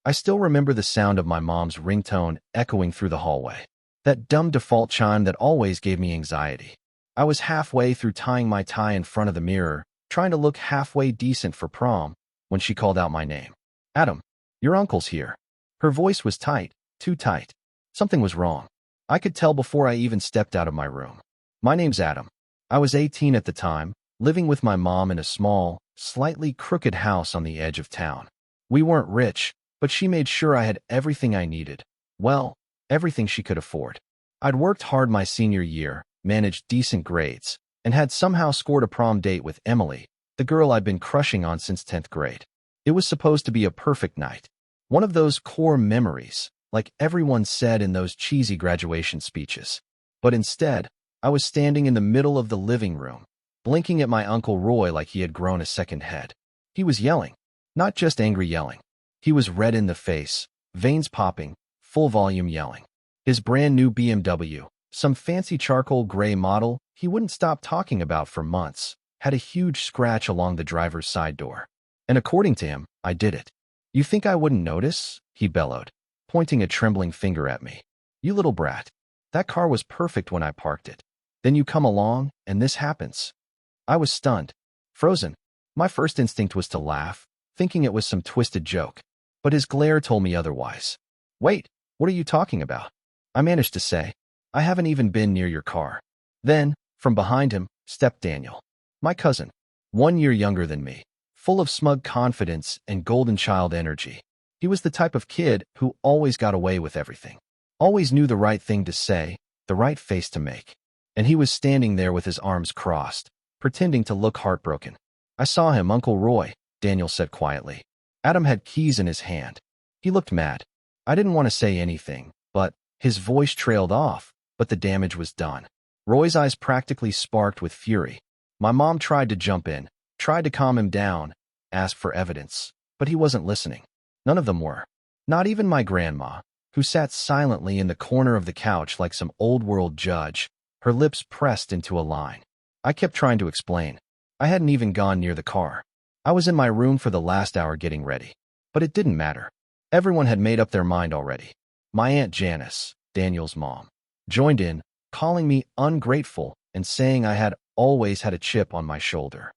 I still remember the sound of my mom's ringtone echoing through the hallway. That dumb default chime that always gave me anxiety. I was halfway through tying my tie in front of the mirror, trying to look halfway decent for prom, when she called out my name. Adam, your uncle's here. Her voice was tight, too tight. Something was wrong. I could tell before I even stepped out of my room. My name's Adam. I was 18 at the time, living with my mom in a small, slightly crooked house on the edge of town. We weren't rich, but she made sure I had everything I needed. Well, everything she could afford. I'd worked hard my senior year, managed decent grades, and had somehow scored a prom date with Emily, the girl I'd been crushing on since 10th grade. It was supposed to be a perfect night. One of those core memories, like everyone said in those cheesy graduation speeches. But instead, I was standing in the middle of the living room, blinking at my Uncle Roy like he had grown a second head. He was yelling. Not just angry yelling. He was red in the face, veins popping, full volume yelling. His brand new BMW, some fancy charcoal gray model he wouldn't stop talking about for months, had a huge scratch along the driver's side door. And according to him, I did it. You think I wouldn't notice? He bellowed, pointing a trembling finger at me. You little brat. That car was perfect when I parked it. Then you come along, and this happens. I was stunned, frozen. My first instinct was to laugh, thinking it was some twisted joke. But his glare told me otherwise. Wait, what are you talking about? I managed to say. I haven't even been near your car. Then, from behind him, stepped Daniel. My cousin, 1 year younger than me, full of smug confidence and golden child energy. He was the type of kid who always got away with everything. Always knew the right thing to say, the right face to make. And he was standing there with his arms crossed, pretending to look heartbroken. I saw him, Uncle Roy, Daniel said quietly. Adam had keys in his hand. He looked mad. I didn't want to say anything, but his voice trailed off, but the damage was done. Roy's eyes practically sparked with fury. My mom tried to jump in, tried to calm him down, asked for evidence, but he wasn't listening. None of them were. Not even my grandma, who sat silently in the corner of the couch like some old-world judge, her lips pressed into a line. I kept trying to explain. I hadn't even gone near the car. I was in my room for the last hour getting ready. But it didn't matter. Everyone had made up their mind already. My Aunt Janice, Daniel's mom, joined in, calling me ungrateful and saying I had always had a chip on my shoulder.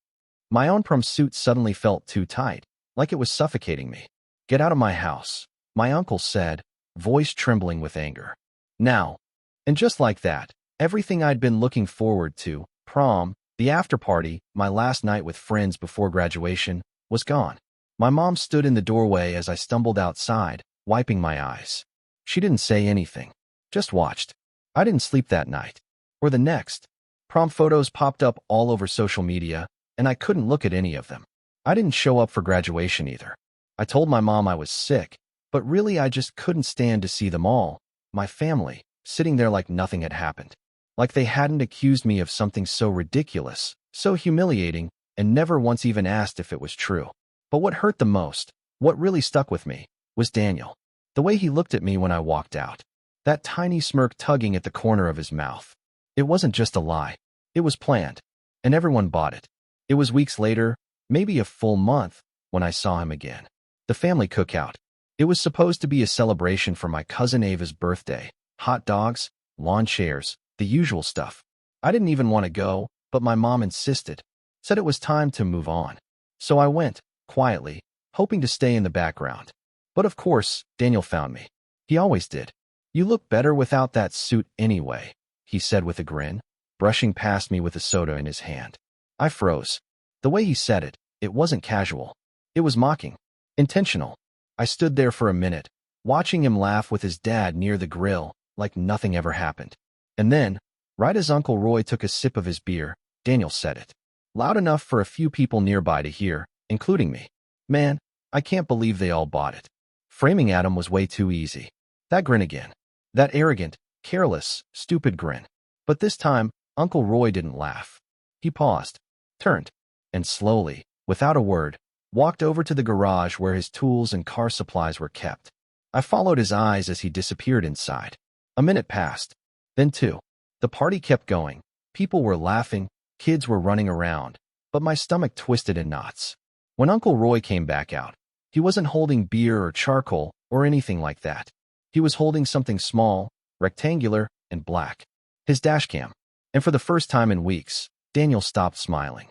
My own prom suit suddenly felt too tight, like it was suffocating me. Get out of my house, my uncle said, voice trembling with anger. Now. And just like that, everything I'd been looking forward to, prom, the after-party, my last night with friends before graduation, was gone. My mom stood in the doorway as I stumbled outside, wiping my eyes. She didn't say anything, just watched. I didn't sleep that night, or the next. Prom photos popped up all over social media, and I couldn't look at any of them. I didn't show up for graduation either. I told my mom I was sick, but really I just couldn't stand to see them all, my family, sitting there like nothing had happened. Like they hadn't accused me of something so ridiculous, so humiliating, and never once even asked if it was true. But what hurt the most, what really stuck with me, was Daniel. The way he looked at me when I walked out. That tiny smirk tugging at the corner of his mouth. It wasn't just a lie. It was planned. And everyone bought it. It was weeks later, maybe a full month, when I saw him again. The family cookout. It was supposed to be a celebration for my cousin Ava's birthday. Hot dogs, lawn chairs, the usual stuff. I didn't even want to go, but my mom insisted. Said it was time to move on. So I went, quietly, hoping to stay in the background. But of course, Daniel found me. He always did. You look better without that suit anyway, he said with a grin, brushing past me with a soda in his hand. I froze. The way he said it, it wasn't casual. It was mocking. Intentional. I stood there for a minute, watching him laugh with his dad near the grill, like nothing ever happened. And then, right as Uncle Roy took a sip of his beer, Daniel said it. Loud enough for a few people nearby to hear, including me. Man, I can't believe they all bought it. Framing Adam was way too easy. That grin again. That arrogant, careless, stupid grin. But this time, Uncle Roy didn't laugh. He paused, turned, and slowly, without a word, walked over to the garage where his tools and car supplies were kept. I followed his eyes as he disappeared inside. A minute passed. Then two. The party kept going. People were laughing, kids were running around, but my stomach twisted in knots. When Uncle Roy came back out, He wasn't holding beer or charcoal or anything like that. He was holding something small, rectangular, and black. His dashcam. And for the first time in weeks, Daniel stopped smiling.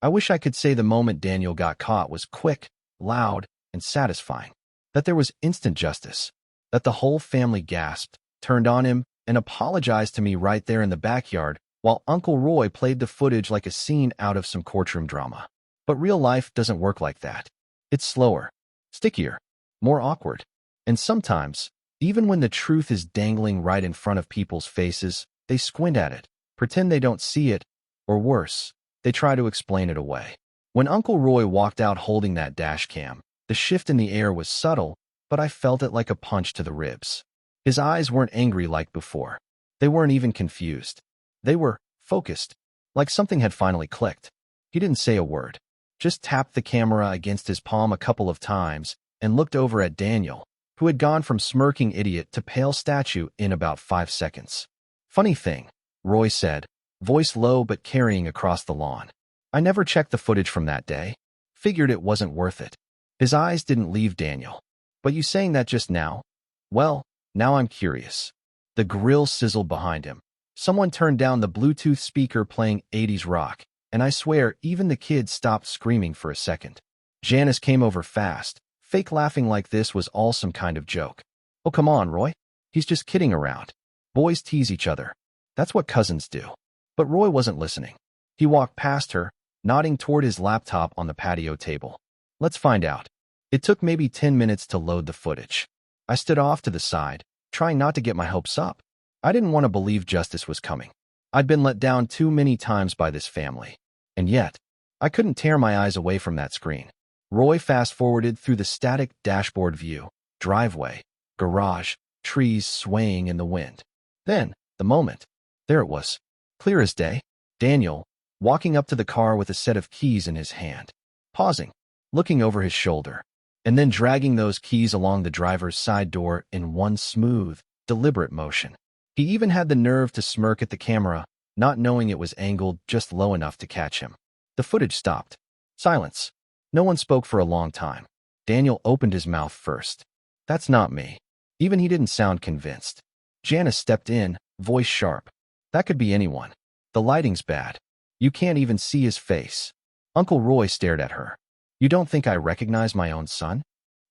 I wish I could say the moment Daniel got caught was quick, loud, and satisfying. That there was instant justice. That the whole family gasped, turned on him, and apologized to me right there in the backyard while Uncle Roy played the footage like a scene out of some courtroom drama. But real life doesn't work like that. It's slower, stickier, more awkward. And sometimes, even when the truth is dangling right in front of people's faces, they squint at it, pretend they don't see it, or worse, they try to explain it away. When Uncle Roy walked out holding that dash cam, the shift in the air was subtle, but I felt it like a punch to the ribs. His eyes weren't angry like before. They weren't even confused. They were focused, like something had finally clicked. He didn't say a word, just tapped the camera against his palm a couple of times and looked over at Daniel, who had gone from smirking idiot to pale statue in about 5 seconds. Funny thing, Roy said, voice low but carrying across the lawn. I never checked the footage from that day. Figured it wasn't worth it. His eyes didn't leave Daniel. But you saying that just now? Well, now I'm curious. The grill sizzled behind him. Someone turned down the Bluetooth speaker playing 80s rock, and I swear even the kids stopped screaming for a second. Janice came over fast, fake laughing like this was all some kind of joke. Oh, come on, Roy. He's just kidding around. Boys tease each other. That's what cousins do. But Roy wasn't listening. He walked past her, nodding toward his laptop on the patio table. Let's find out. It took maybe 10 minutes to load the footage. I stood off to the side, trying not to get my hopes up. I didn't want to believe justice was coming. I'd been let down too many times by this family. And yet, I couldn't tear my eyes away from that screen. Roy fast-forwarded through the static dashboard view, driveway, garage, trees swaying in the wind. Then, the moment. There it was. Clear as day. Daniel, walking up to the car with a set of keys in his hand. Pausing, looking over his shoulder, and then dragging those keys along the driver's side door in one smooth, deliberate motion. He even had the nerve to smirk at the camera, not knowing it was angled just low enough to catch him. The footage stopped. Silence. No one spoke for a long time. Daniel opened his mouth first. That's not me. Even he didn't sound convinced. Janice stepped in, voice sharp. That could be anyone. The lighting's bad. You can't even see his face. Uncle Roy stared at her. You don't think I recognize my own son?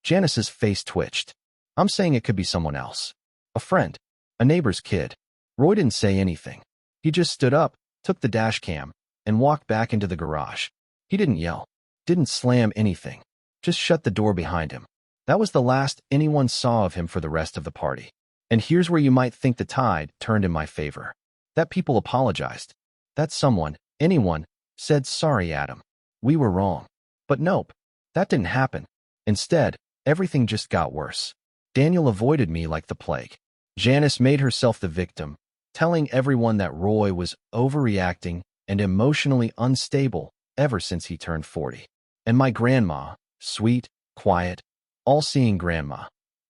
Janice's face twitched. I'm saying it could be someone else. A friend. A neighbor's kid. Roy didn't say anything. He just stood up, took the dash cam, and walked back into the garage. He didn't yell. Didn't slam anything. Just shut the door behind him. That was the last anyone saw of him for the rest of the party. And here's where you might think the tide turned in my favor. That people apologized. That someone, anyone, said, sorry, Adam. We were wrong. But nope, that didn't happen. Instead, everything just got worse. Daniel avoided me like the plague. Janice made herself the victim, telling everyone that Roy was overreacting and emotionally unstable ever since he turned 40. And my grandma, sweet, quiet, all-seeing grandma,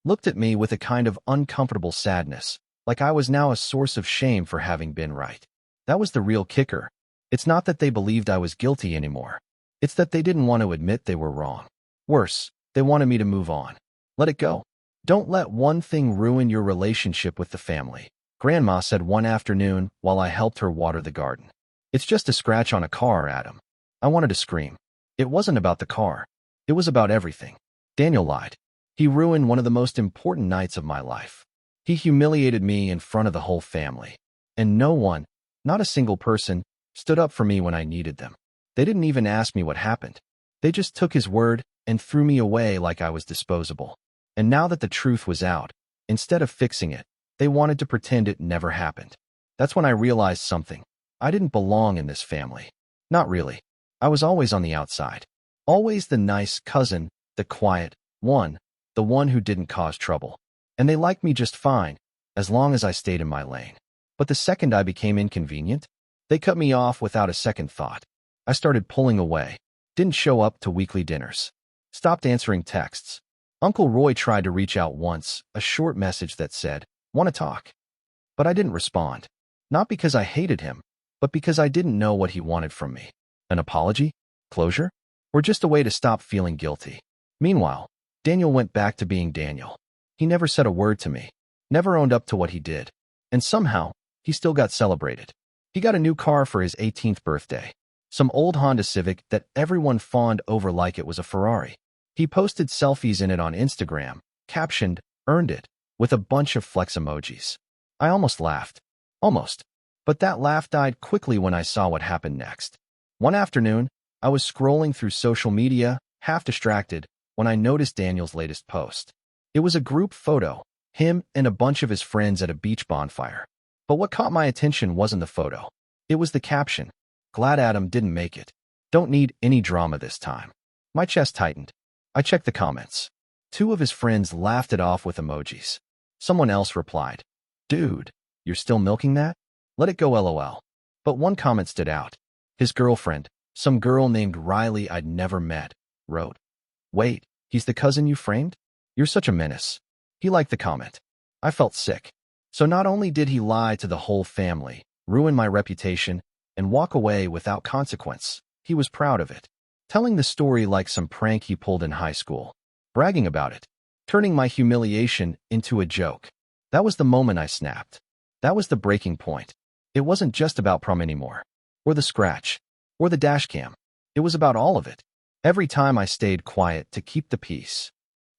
looked at me with a kind of uncomfortable sadness, like I was now a source of shame for having been right. That was the real kicker. It's not that they believed I was guilty anymore. It's that they didn't want to admit they were wrong. Worse, they wanted me to move on. Let it go. Don't let one thing ruin your relationship with the family, Grandma said one afternoon while I helped her water the garden. It's just a scratch on a car, Adam. I wanted to scream. It wasn't about the car. It was about everything. Daniel lied. He ruined one of the most important nights of my life. He humiliated me in front of the whole family. And no one, not a single person, stood up for me when I needed them. They didn't even ask me what happened. They just took his word and threw me away like I was disposable. And now that the truth was out, instead of fixing it, they wanted to pretend it never happened. That's when I realized something. I didn't belong in this family. Not really. I was always on the outside. Always the nice cousin, the quiet one, the one who didn't cause trouble. And they liked me just fine, as long as I stayed in my lane. But the second I became inconvenient, they cut me off without a second thought. I started pulling away. Didn't show up to weekly dinners. Stopped answering texts. Uncle Roy tried to reach out once, a short message that said, "Want to talk?" But I didn't respond. Not because I hated him, but because I didn't know what he wanted from me. An apology? Closure? Or just a way to stop feeling guilty? Meanwhile, Daniel went back to being Daniel. He never said a word to me, never owned up to what he did. And somehow, he still got celebrated. He got a new car for his 18th birthday. Some old Honda Civic that everyone fawned over like it was a Ferrari. He posted selfies in it on Instagram, captioned, "Earned it," with a bunch of flex emojis. I almost laughed. Almost. But that laugh died quickly when I saw what happened next. One afternoon, I was scrolling through social media, half distracted, when I noticed Daniel's latest post. It was a group photo, him and a bunch of his friends at a beach bonfire. But what caught my attention wasn't the photo. It was the caption. "Glad Adam didn't make it. Don't need any drama this time." My chest tightened. I checked the comments. Two of his friends laughed it off with emojis. Someone else replied, "Dude, you're still milking that? Let it go LOL." But one comment stood out. His girlfriend, some girl named Riley I'd never met, wrote, "Wait, he's the cousin you framed? You're such a menace." He liked the comment. I felt sick. So not only did he lie to the whole family, ruin my reputation, and walk away without consequence, he was proud of it. Telling the story like some prank he pulled in high school. Bragging about it. Turning my humiliation into a joke. That was the moment I snapped. That was the breaking point. It wasn't just about prom anymore. Or the scratch. Or the dashcam. It was about all of it. Every time I stayed quiet to keep the peace.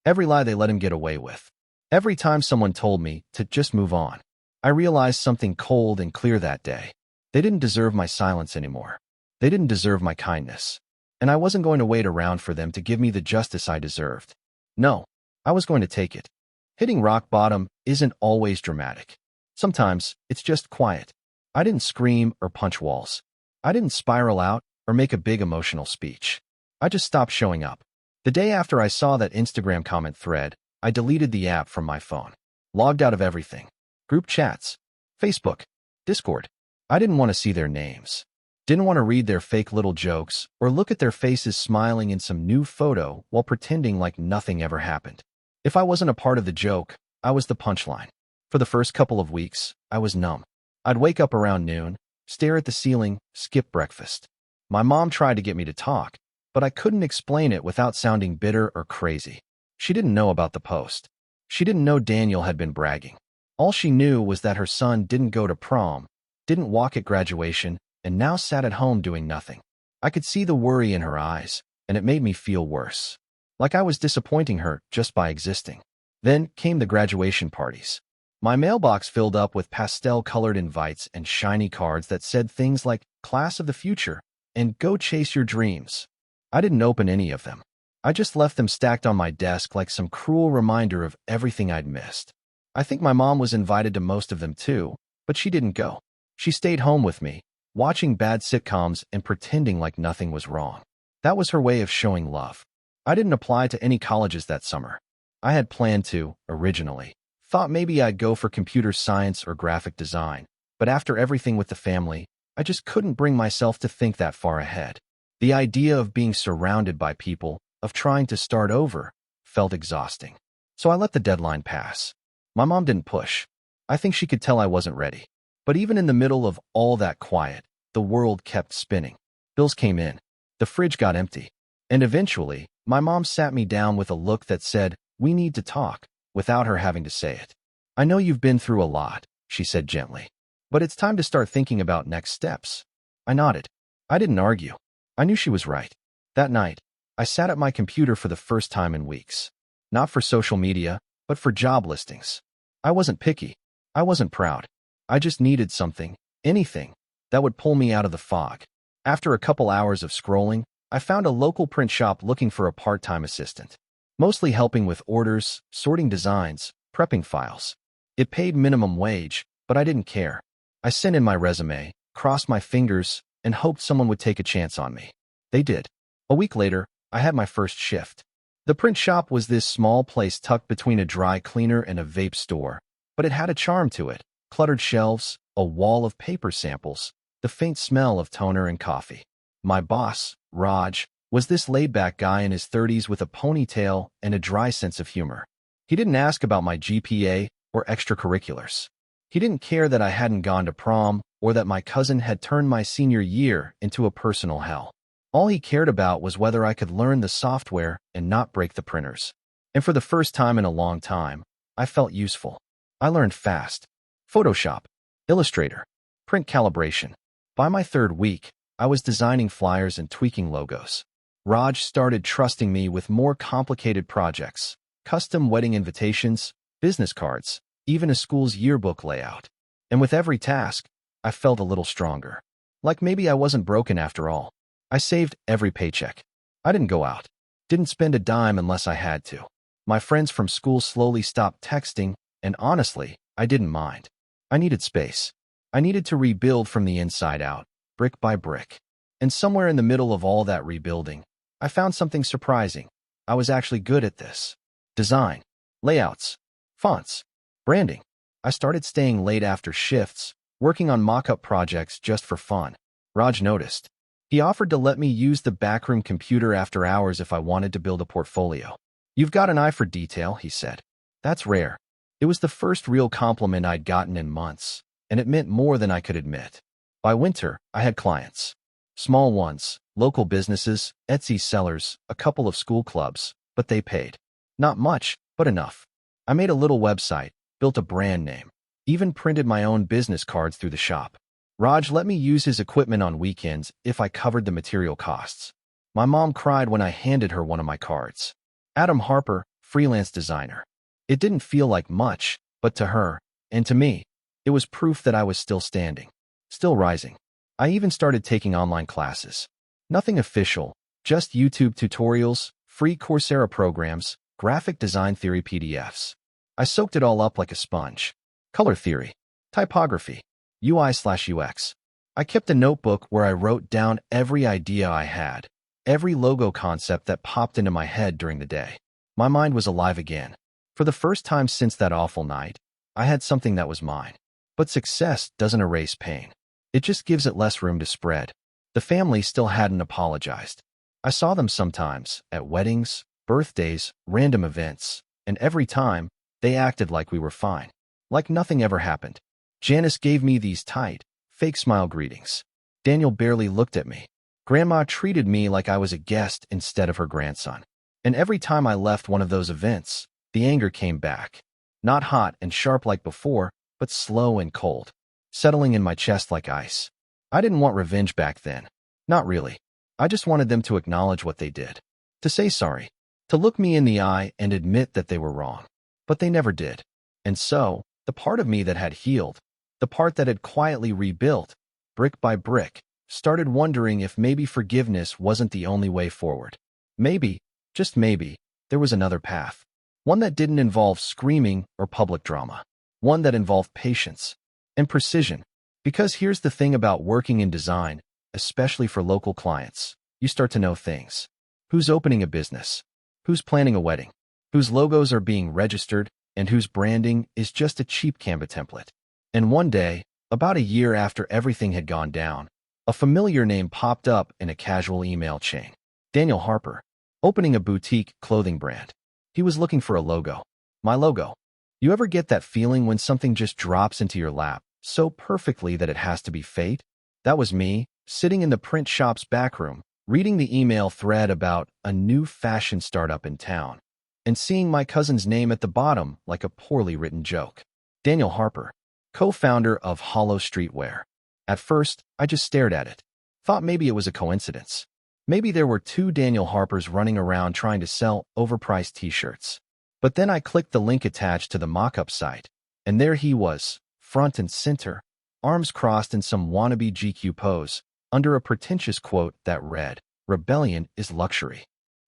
Every lie they let him get away with. Every time someone told me to just move on. I realized something cold and clear that day. They didn't deserve my silence anymore. They didn't deserve my kindness. And I wasn't going to wait around for them to give me the justice I deserved. No, I was going to take it. Hitting rock bottom isn't always dramatic. Sometimes it's just quiet. I didn't scream or punch walls. I didn't spiral out or make a big emotional speech. I just stopped showing up. The day after I saw that Instagram comment thread, I deleted the app from my phone. Logged out of everything. Group chats. Facebook. Discord. I didn't want to see their names. Didn't want to read their fake little jokes or look at their faces smiling in some new photo while pretending like nothing ever happened. If I wasn't a part of the joke, I was the punchline. For the first couple of weeks, I was numb. I'd wake up around noon, stare at the ceiling, skip breakfast. My mom tried to get me to talk, but I couldn't explain it without sounding bitter or crazy. She didn't know about the post. She didn't know Daniel had been bragging. All she knew was that her son didn't go to prom, didn't walk at graduation, and now sat at home doing nothing. I could see the worry in her eyes, and it made me feel worse. Like I was disappointing her just by existing. Then came the graduation parties. My mailbox filled up with pastel-colored invites and shiny cards that said things like "Class of the Future" and "Go Chase Your Dreams." I didn't open any of them. I just left them stacked on my desk like some cruel reminder of everything I'd missed. I think my mom was invited to most of them too, but she didn't go. She stayed home with me, watching bad sitcoms and pretending like nothing was wrong. That was her way of showing love. I didn't apply to any colleges that summer. I had planned to, originally. Thought maybe I'd go for computer science or graphic design, but after everything with the family, I just couldn't bring myself to think that far ahead. The idea of being surrounded by people, of trying to start over, felt exhausting. So I let the deadline pass. My mom didn't push. I think she could tell I wasn't ready. But even in the middle of all that quiet, the world kept spinning. Bills came in. The fridge got empty. And eventually, my mom sat me down with a look that said, "We need to talk," without her having to say it. "I know you've been through a lot," she said gently. "But it's time to start thinking about next steps." I nodded. I didn't argue. I knew she was right. That night, I sat at my computer for the first time in weeks. Not for social media, but for job listings. I wasn't picky. I wasn't proud. I just needed something, anything, that would pull me out of the fog. After a couple hours of scrolling, I found a local print shop looking for a part-time assistant. Mostly helping with orders, sorting designs, prepping files. It paid minimum wage, but I didn't care. I sent in my resume, crossed my fingers, and hoped someone would take a chance on me. They did. A week later, I had my first shift. The print shop was this small place tucked between a dry cleaner and a vape store, but it had a charm to it. Cluttered shelves, a wall of paper samples, the faint smell of toner and coffee. My boss, Raj, was this laid-back guy in his 30s with a ponytail and a dry sense of humor. He didn't ask about my GPA or extracurriculars. He didn't care that I hadn't gone to prom or that my cousin had turned my senior year into a personal hell. All he cared about was whether I could learn the software and not break the printers. And for the first time in a long time, I felt useful. I learned fast. Photoshop, Illustrator, print calibration. By my third week, I was designing flyers and tweaking logos. Raj started trusting me with more complicated projects, custom wedding invitations, business cards, even a school's yearbook layout. And with every task, I felt a little stronger. Like maybe I wasn't broken after all. I saved every paycheck. I didn't go out. Didn't spend a dime unless I had to. My friends from school slowly stopped texting, and honestly, I didn't mind. I needed space. I needed to rebuild from the inside out, brick by brick. And somewhere in the middle of all that rebuilding, I found something surprising. I was actually good at this. Design, layouts, fonts, branding. I started staying late after shifts, working on mock-up projects just for fun. Raj noticed. He offered to let me use the backroom computer after hours if I wanted to build a portfolio. "You've got an eye for detail," he said. That's rare. It was the first real compliment I'd gotten in months, and it meant more than I could admit. By winter, I had clients. Small ones, local businesses, Etsy sellers, a couple of school clubs, but they paid. Not much, but enough. I made a little website, built a brand name, even printed my own business cards through the shop. Raj let me use his equipment on weekends if I covered the material costs. My mom cried when I handed her one of my cards. Adam Harper, freelance designer. It didn't feel like much, but to her, and to me, it was proof that I was still standing, still rising. I even started taking online classes. Nothing official, just YouTube tutorials, free Coursera programs, graphic design theory PDFs. I soaked it all up like a sponge. Color theory, typography, UI/UX. I kept a notebook where I wrote down every idea I had, every logo concept that popped into my head during the day. My mind was alive again. For the first time since that awful night, I had something that was mine. But success doesn't erase pain. It just gives it less room to spread. The family still hadn't apologized. I saw them sometimes, at weddings, birthdays, random events, and every time, they acted like we were fine. Like nothing ever happened. Janice gave me these tight, fake smile greetings. Daniel barely looked at me. Grandma treated me like I was a guest instead of her grandson. And every time I left one of those events, the anger came back. Not hot and sharp like before, but slow and cold, settling in my chest like ice. I didn't want revenge back then. Not really. I just wanted them to acknowledge what they did. To say sorry. To look me in the eye and admit that they were wrong. But they never did. And so, the part of me that had healed, the part that had quietly rebuilt, brick by brick, started wondering if maybe forgiveness wasn't the only way forward. Maybe, just maybe, there was another path. One that didn't involve screaming or public drama. One that involved patience and precision. Because here's the thing about working in design, especially for local clients. You start to know things. Who's opening a business? Who's planning a wedding? Whose logos are being registered? And whose branding is just a cheap Canva template. And one day, about a year after everything had gone down, a familiar name popped up in a casual email chain. Daniel Harper, opening a boutique clothing brand. He was looking for a logo. My logo. You ever get that feeling when something just drops into your lap so perfectly that it has to be fate? That was me, sitting in the print shop's backroom, reading the email thread about a new fashion startup in town, and seeing my cousin's name at the bottom like a poorly written joke. Daniel Harper, co-founder of Hollow Streetwear. At first, I just stared at it. Thought maybe it was a coincidence. Maybe there were two Daniel Harpers running around trying to sell overpriced t-shirts. But then I clicked the link attached to the mock-up site, and there he was, front and center, arms crossed in some wannabe GQ pose, under a pretentious quote that read, "Rebellion is luxury."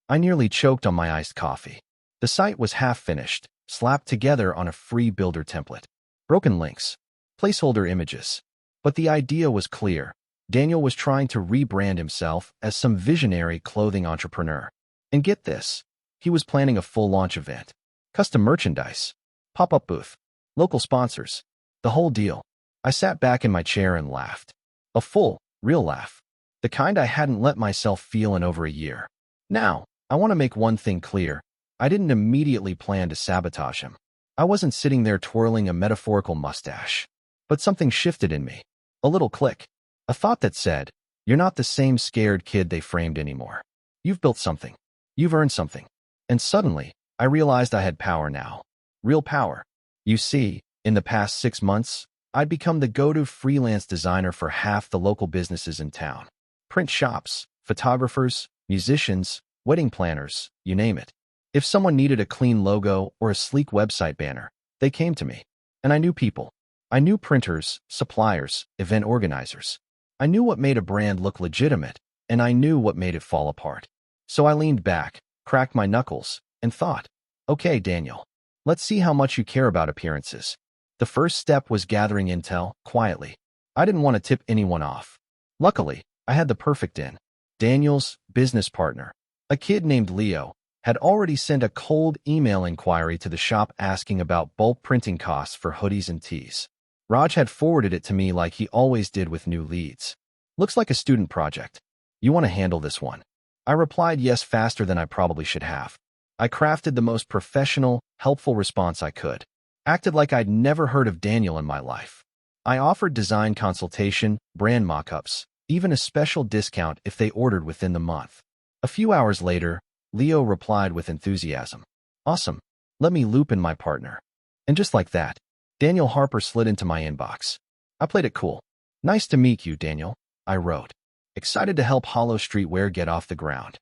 I nearly choked on my iced coffee. The site was half-finished, slapped together on a free builder template. Broken links, placeholder images. But the idea was clear. Daniel was trying to rebrand himself as some visionary clothing entrepreneur. And get this, he was planning a full launch event. Custom merchandise, pop-up booth, local sponsors, the whole deal. I sat back in my chair and laughed. A full, real laugh. The kind I hadn't let myself feel in over a year. Now, I want to make one thing clear. I didn't immediately plan to sabotage him. I wasn't sitting there twirling a metaphorical mustache. But something shifted in me. A little click. A thought that said, "You're not the same scared kid they framed anymore. You've built something. You've earned something." And suddenly, I realized I had power now. Real power. You see, in the past 6 months, I'd become the go-to freelance designer for half the local businesses in town. Print shops, photographers, musicians, wedding planners, you name it. If someone needed a clean logo or a sleek website banner, they came to me. And I knew people. I knew printers, suppliers, event organizers. I knew what made a brand look legitimate, and I knew what made it fall apart. So I leaned back, cracked my knuckles, and thought, okay, Daniel, let's see how much you care about appearances. The first step was gathering intel, quietly. I didn't want to tip anyone off. Luckily, I had the perfect in. Daniel's business partner, a kid named Leo, had already sent a cold email inquiry to the shop asking about bulk printing costs for hoodies and tees. Raj had forwarded it to me like he always did with new leads. Looks like a student project. You want to handle this one? I replied yes faster than I probably should have. I crafted the most professional, helpful response I could. Acted like I'd never heard of Daniel in my life. I offered design consultation, brand mock-ups, even a special discount if they ordered within the month. A few hours later, Leo replied with enthusiasm. Awesome. Let me loop in my partner. And just like that, Daniel Harper slid into my inbox. I played it cool. Nice to meet you, Daniel, I wrote. Excited to help Hollow Streetwear get off the ground.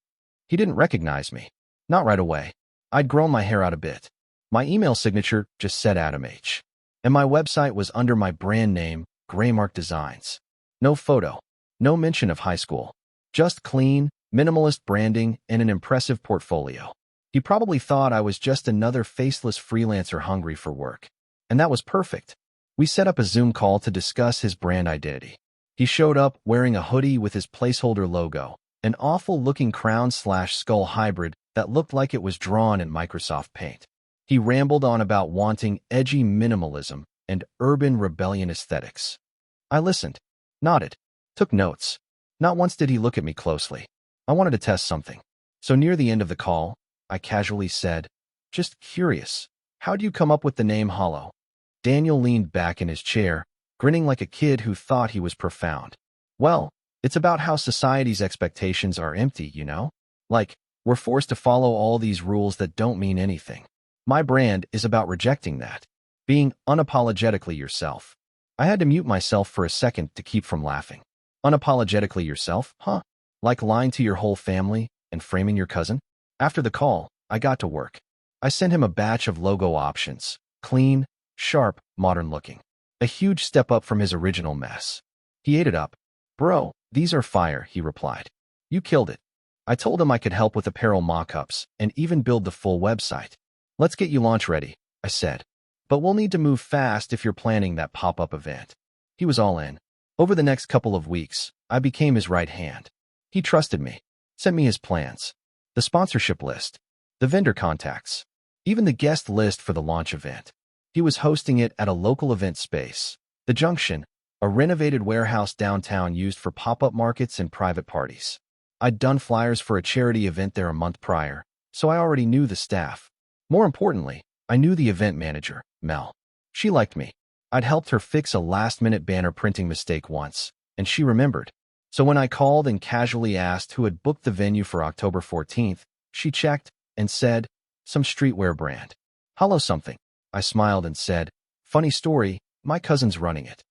He didn't recognize me. Not right away. I'd grown my hair out a bit. My email signature just said Adam H. And my website was under my brand name, Graymark Designs. No photo. No mention of high school. Just clean, minimalist branding and an impressive portfolio. He probably thought I was just another faceless freelancer hungry for work. And that was perfect. We set up a Zoom call to discuss his brand identity. He showed up wearing a hoodie with his placeholder logo, an awful-looking crown/skull hybrid that looked like it was drawn in Microsoft Paint. He rambled on about wanting edgy minimalism and urban rebellion aesthetics. I listened, nodded, took notes. Not once did he look at me closely. I wanted to test something. So near the end of the call, I casually said, just curious, how do you come up with the name Hollow? Daniel leaned back in his chair, grinning like a kid who thought he was profound. Well, it's about how society's expectations are empty, you know? Like, we're forced to follow all these rules that don't mean anything. My brand is about rejecting that. Being unapologetically yourself. I had to mute myself for a second to keep from laughing. Unapologetically yourself, huh? Like lying to your whole family and framing your cousin? After the call, I got to work. I sent him a batch of logo options. Clean, sharp, modern looking. A huge step up from his original mess. He ate it up. Bro, these are fire, he replied. You killed it. I told him I could help with apparel mock-ups and even build the full website. Let's get you launch ready, I said. But we'll need to move fast if you're planning that pop-up event. He was all in. Over the next couple of weeks, I became his right hand. He trusted me, sent me his plans, the sponsorship list, the vendor contacts, even the guest list for the launch event. He was hosting it at a local event space, The Junction, a renovated warehouse downtown used for pop-up markets and private parties. I'd done flyers for a charity event there a month prior, so I already knew the staff. More importantly, I knew the event manager, Mel. She liked me. I'd helped her fix a last-minute banner printing mistake once, and she remembered. So when I called and casually asked who had booked the venue for October 14th, she checked and said, some streetwear brand. Hollow something. I smiled and said, funny story, my cousin's running it.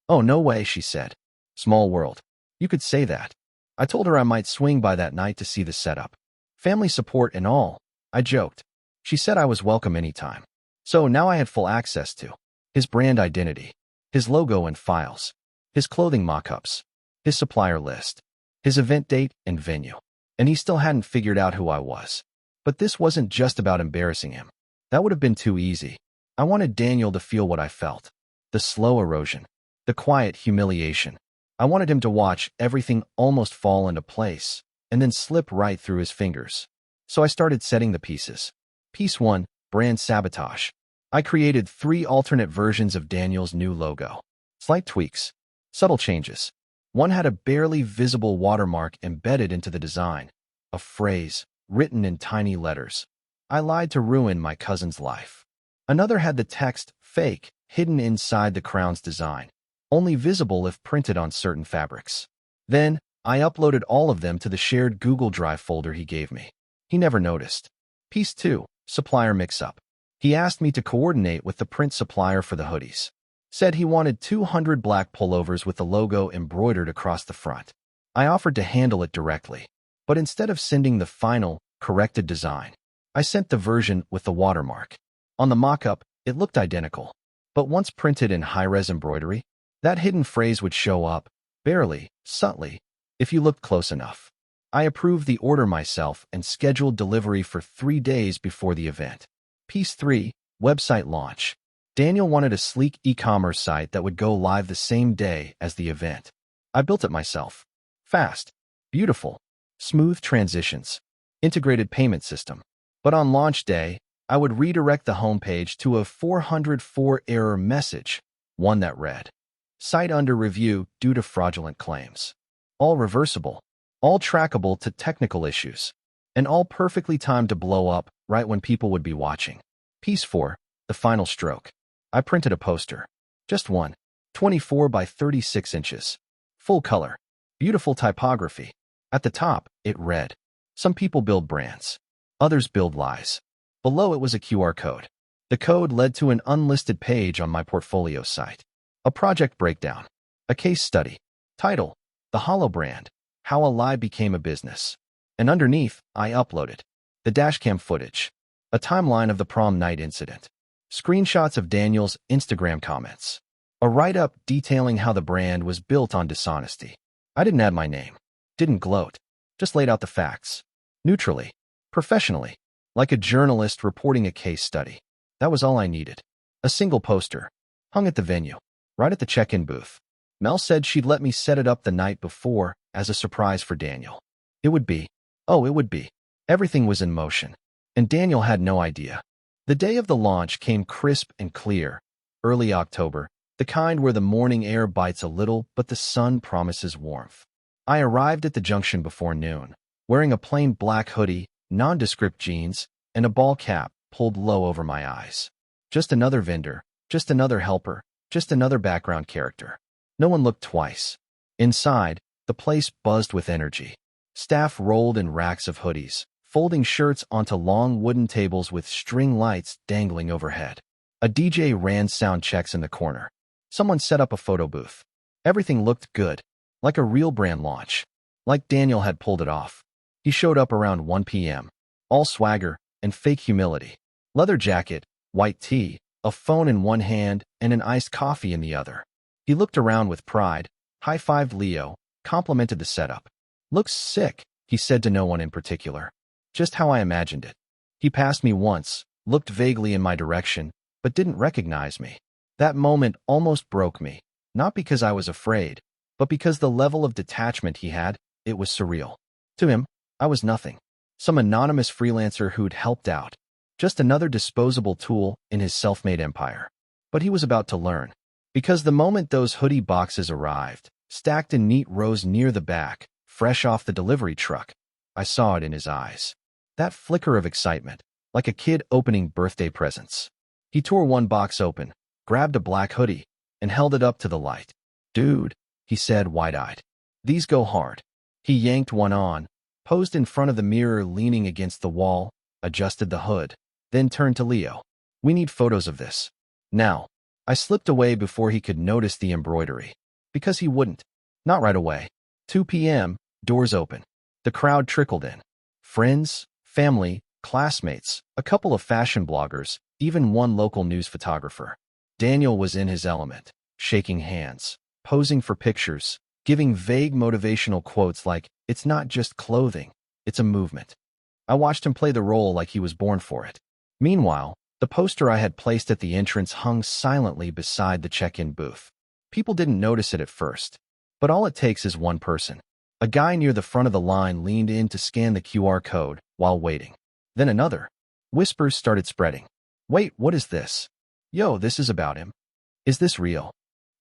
Oh, no way, she said. Small world. You could say that. I told her I might swing by that night to see the setup. Family support and all, I joked. She said I was welcome anytime. So now I had full access to his brand identity, his logo and files, his clothing mock-ups, his supplier list, his event date and venue. And he still hadn't figured out who I was. But this wasn't just about embarrassing him. That would have been too easy. I wanted Daniel to feel what I felt. The slow erosion. The quiet humiliation. I wanted him to watch everything almost fall into place and then slip right through his fingers. So I started setting the pieces. Piece 1, brand sabotage. I created 3 alternate versions of Daniel's new logo. Slight tweaks. Subtle changes. One had a barely visible watermark embedded into the design. A phrase, written in tiny letters. I lied to ruin my cousin's life. Another had the text, fake, hidden inside the crown's design. Only visible if printed on certain fabrics. Then, I uploaded all of them to the shared Google Drive folder he gave me. He never noticed. Piece 2, supplier mix-up. He asked me to coordinate with the print supplier for the hoodies. Said he wanted 200 black pullovers with the logo embroidered across the front. I offered to handle it directly, but instead of sending the final, corrected design, I sent the version with the watermark. On the mock-up, it looked identical, but once printed in high-res embroidery, that hidden phrase would show up, barely, subtly, if you looked close enough. I approved the order myself and scheduled delivery for 3 days before the event. Piece 3, website launch. Daniel wanted a sleek e-commerce site that would go live the same day as the event. I built it myself. Fast, beautiful, smooth transitions, integrated payment system. But on launch day, I would redirect the homepage to a 404 error message, one that read, "Site under review due to fraudulent claims." All reversible, all trackable to technical issues, and all perfectly timed to blow up right when people would be watching. Piece 4, the final stroke. I printed a poster. Just one, 24 by 36 inches. Full color. Beautiful typography. At the top, it read, "Some people build brands. Others build lies." Below it was a QR code. The code led to an unlisted page on my portfolio site. A project breakdown. A case study. Title, "The Hollow Brand, How a Lie Became a Business." And underneath, I uploaded the dashcam footage, a timeline of the prom night incident, screenshots of Daniel's Instagram comments, a write-up detailing how the brand was built on dishonesty. I didn't add my name, didn't gloat, just laid out the facts, neutrally, professionally, like a journalist reporting a case study. That was all I needed. A single poster, hung at the venue, right at the check-in booth. Mel said she'd let me set it up the night before as a surprise for Daniel. It would be. Everything was in motion, and Daniel had no idea. The day of the launch came crisp and clear, early October, the kind where the morning air bites a little but the sun promises warmth. I arrived at the junction before noon, wearing a plain black hoodie, nondescript jeans, and a ball cap pulled low over my eyes. Just another vendor, just another helper, just another background character. No one looked twice. Inside, the place buzzed with energy. Staff rolled in racks of hoodies, folding shirts onto long wooden tables with string lights dangling overhead. A DJ ran sound checks in the corner. Someone set up a photo booth. Everything looked good, like a real brand launch, like Daniel had pulled it off. He showed up around 1 p.m., all swagger and fake humility. Leather jacket, white tee, a phone in one hand and an iced coffee in the other. He looked around with pride, high-fived Leo, complimented the setup. "Looks sick," he said to no one in particular. Just how I imagined it. He passed me once, looked vaguely in my direction, but didn't recognize me. That moment almost broke me, not because I was afraid, but because the level of detachment he had, it was surreal. To him, I was nothing. Some anonymous freelancer who'd helped out. Just another disposable tool in his self-made empire. But he was about to learn. Because the moment those hoodie boxes arrived, stacked in neat rows near the back, fresh off the delivery truck, I saw it in his eyes. That flicker of excitement, like a kid opening birthday presents. He tore one box open, grabbed a black hoodie, and held it up to the light. "Dude," he said wide-eyed. "These go hard." He yanked one on, posed in front of the mirror leaning against the wall, adjusted the hood, then turned to Leo. "We need photos of this. Now." I slipped away before he could notice the embroidery. Because he wouldn't. Not right away. 2 p.m., doors open. The crowd trickled in. Friends, family, classmates, a couple of fashion bloggers, even one local news photographer. Daniel was in his element, shaking hands, posing for pictures, giving vague motivational quotes like, "It's not just clothing, it's a movement." I watched him play the role like he was born for it. Meanwhile, the poster I had placed at the entrance hung silently beside the check-in booth. People didn't notice it at first, but all it takes is one person. A guy near the front of the line leaned in to scan the QR code while waiting. Then another. Whispers started spreading. "Wait, what is this? Yo, this is about him. Is this real?"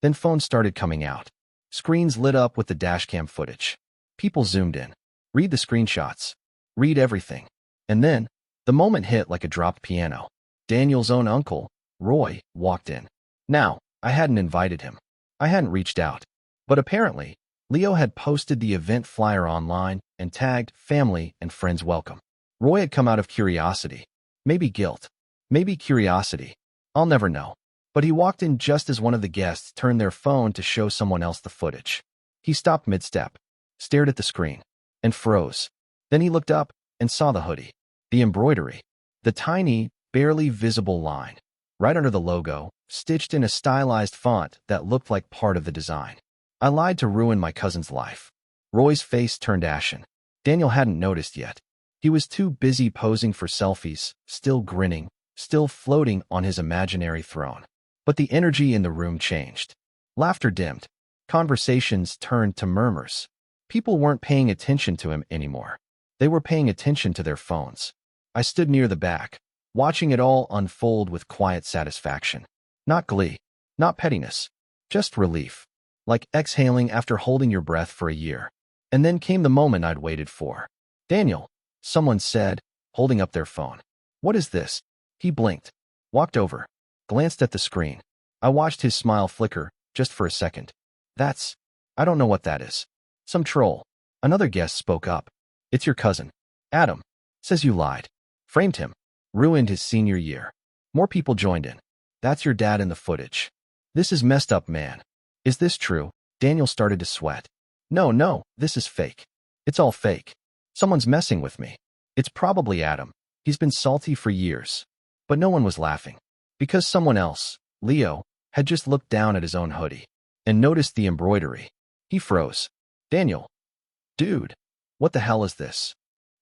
Then phones started coming out. Screens lit up with the dashcam footage. People zoomed in. Read the screenshots. Read everything. And then, the moment hit like a dropped piano. Daniel's own uncle, Roy, walked in. Now, I hadn't invited him. I hadn't reached out. But apparently, Leo had posted the event flyer online and tagged family and friends welcome. Roy had come out of curiosity. Maybe guilt. Maybe curiosity. I'll never know. But he walked in just as one of the guests turned their phone to show someone else the footage. He stopped mid-step, stared at the screen, and froze. Then he looked up and saw the hoodie, the embroidery, the tiny, barely visible line, right under the logo, stitched in a stylized font that looked like part of the design. I lied to ruin my cousin's life. Roy's face turned ashen. Daniel hadn't noticed yet. He was too busy posing for selfies, still grinning, still floating on his imaginary throne. But the energy in the room changed. Laughter dimmed. Conversations turned to murmurs. People weren't paying attention to him anymore. They were paying attention to their phones. I stood near the back, watching it all unfold with quiet satisfaction. Not glee, not pettiness, just relief. Like exhaling after holding your breath for a year. And then came the moment I'd waited for. "Daniel," someone said, holding up their phone. "What is this?" He blinked, walked over, glanced at the screen. I watched his smile flicker, just for a second. I don't know what that is." "Some troll." Another guest spoke up. "It's your cousin, Adam. Says you lied. Framed him. Ruined his senior year." More people joined in. "That's your dad in the footage. This is messed up, man." "Is this true?" Daniel started to sweat. No, this is fake. It's all fake. Someone's messing with me. It's probably Adam. He's been salty for years." But no one was laughing. Because someone else, Leo, had just looked down at his own hoodie and noticed the embroidery. He froze. "Daniel. Dude. What the hell is this?"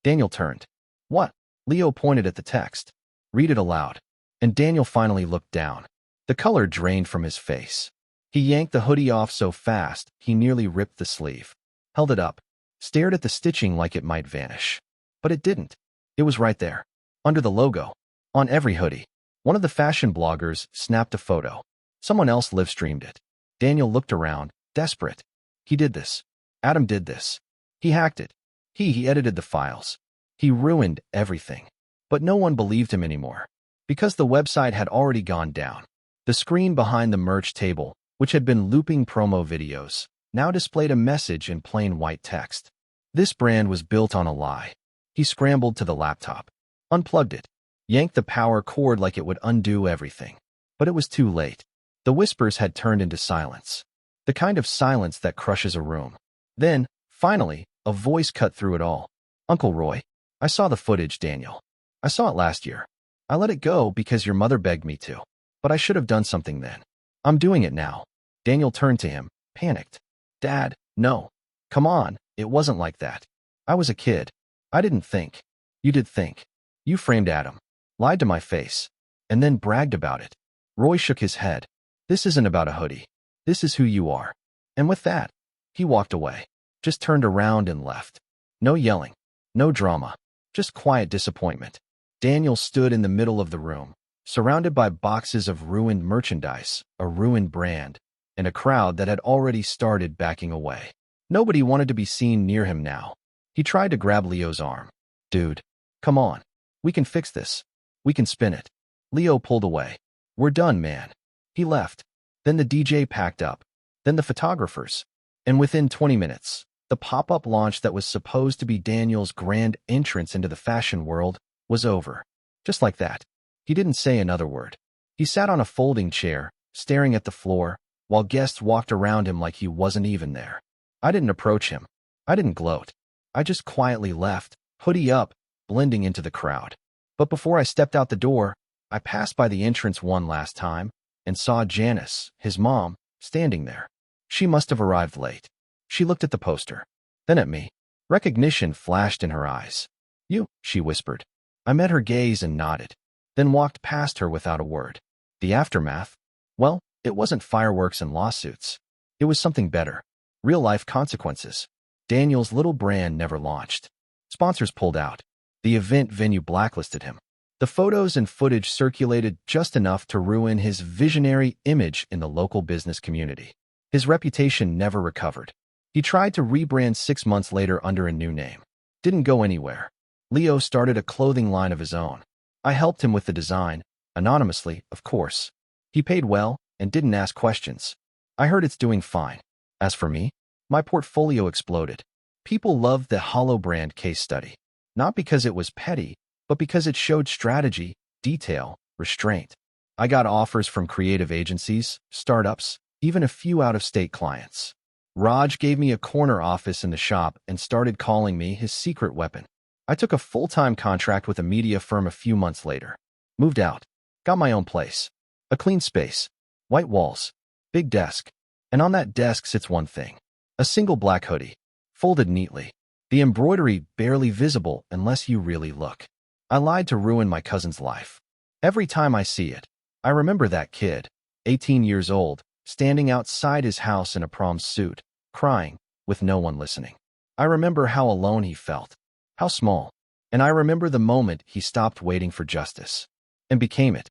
Daniel turned. "What?" Leo pointed at the text. "Read it aloud." And Daniel finally looked down. The color drained from his face. He yanked the hoodie off so fast, he nearly ripped the sleeve. Held it up. Stared at the stitching like it might vanish. But it didn't. It was right there. Under the logo. On every hoodie. One of the fashion bloggers snapped a photo. Someone else live-streamed it. Daniel looked around, desperate. He did this. Adam did this. He hacked it. He edited the files. He ruined everything. But no one believed him anymore. Because the website had already gone down. The screen behind the merch table, which had been looping promo videos, now displayed a message in plain white text. This brand was built on a lie. He scrambled to the laptop, unplugged it, yanked the power cord like it would undo everything. But it was too late. The whispers had turned into silence. The kind of silence that crushes a room. Then, finally, a voice cut through it all. "Uncle Roy, I saw the footage, Daniel. I saw it last year. I let it go because your mother begged me to. But I should have done something then. I'm doing it now." Daniel turned to him, panicked. "Dad, no. Come on, it wasn't like that. I was a kid. I didn't think." "You did think. You framed Adam. Lied to my face. And then bragged about it." Roy shook his head. "This isn't about a hoodie. This is who you are." And with that, he walked away. Just turned around and left. No yelling. No drama. Just quiet disappointment. Daniel stood in the middle of the room, surrounded by boxes of ruined merchandise, a ruined brand, and a crowd that had already started backing away. Nobody wanted to be seen near him now. He tried to grab Leo's arm. "Dude, come on. We can fix this. We can spin it." Leo pulled away. "We're done, man." He left. Then the DJ packed up. Then the photographers. And within 20 minutes, the pop-up launch that was supposed to be Daniel's grand entrance into the fashion world was over. Just like that. He didn't say another word. He sat on a folding chair, staring at the floor, while guests walked around him like he wasn't even there. I didn't approach him. I didn't gloat. I just quietly left, hoodie up, blending into the crowd. But before I stepped out the door, I passed by the entrance one last time and saw Janice, his mom, standing there. She must have arrived late. She looked at the poster, then at me. Recognition flashed in her eyes. "You," she whispered. I met her gaze and nodded, then walked past her without a word. The aftermath? Well, it wasn't fireworks and lawsuits. It was something better. Real-life consequences. Daniel's little brand never launched. Sponsors pulled out. The event venue blacklisted him. The photos and footage circulated just enough to ruin his visionary image in the local business community. His reputation never recovered. He tried to rebrand 6 months later under a new name. Didn't go anywhere. Leo started a clothing line of his own. I helped him with the design, anonymously, of course. He paid well and didn't ask questions. I heard it's doing fine. As for me, my portfolio exploded. People loved the Hollow brand case study. Not because it was petty, but because it showed strategy, detail, restraint. I got offers from creative agencies, startups, even a few out-of-state clients. Raj gave me a corner office in the shop and started calling me his secret weapon. I took a full-time contract with a media firm a few months later. Moved out. Got my own place. A clean space. White walls. Big desk. And on that desk sits one thing. A single black hoodie. Folded neatly. The embroidery barely visible unless you really look. I lied to ruin my cousin's life. Every time I see it, I remember that kid, 18 years old, standing outside his house in a prom suit, crying, with no one listening. I remember how alone he felt, how small, and I remember the moment he stopped waiting for justice and became it.